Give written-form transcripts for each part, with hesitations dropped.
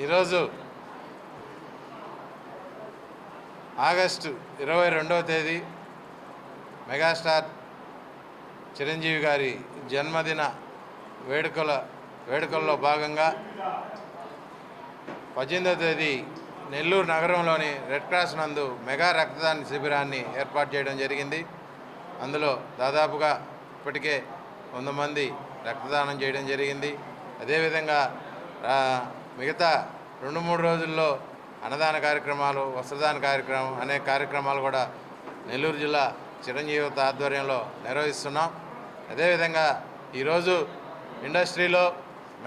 ఈరోజు ఆగస్టు 22వ తేదీ మెగాస్టార్ చిరంజీవి గారి జన్మదిన వేడుకల్లో భాగంగా 18వ తేదీ నెల్లూరు నగరంలోని రెడ్ క్రాస్ నందు మెగా రక్తదాన శిబిరాన్ని ఏర్పాటు చేయడం జరిగింది. అందులో దాదాపుగా ఇప్పటికే 100 మంది రక్తదానం చేయడం జరిగింది. అదేవిధంగా మిగతా 2-3 రోజుల్లో అన్నదాన కార్యక్రమాలు, వస్త్రదాన కార్యక్రమం అనేక కార్యక్రమాలు కూడా నెల్లూరు జిల్లా చిరంజీవి ఆధ్వర్యంలో నిర్వహిస్తున్నాం. అదేవిధంగా ఈరోజు ఇండస్ట్రీలో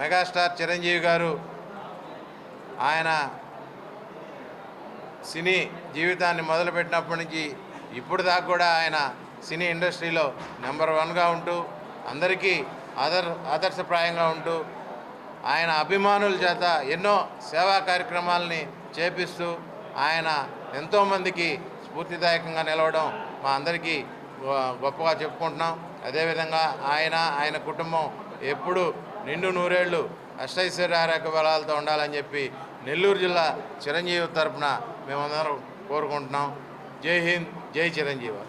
మెగాస్టార్ చిరంజీవి గారు ఆయన సినీ జీవితాన్ని మొదలుపెట్టినప్పటి నుంచి ఇప్పుడు దాకా కూడా ఆయన సినీ ఇండస్ట్రీలో నెంబర్ 1గా ఉంటూ అందరికీ ఆదర్శప్రాయంగా ఉంటూ ఆయన అభిమానుల చేత ఎన్నో సేవా కార్యక్రమాలని చేపిస్తూ ఆయన ఎంతోమందికి స్ఫూర్తిదాయకంగా నిలవడం మా అందరికీ గొప్పగా చెప్పుకుంటున్నాం. అదేవిధంగా ఆయన కుటుంబం ఎప్పుడు నిండు నూరేళ్లు అష్టైశ్వర్యారోగ్య బలాలతో ఉండాలని చెప్పి నెల్లూరు జిల్లా చిరంజీవి తరఫున మేమందరం కోరుకుంటున్నాం. జై హింద్, జై చిరంజీవి.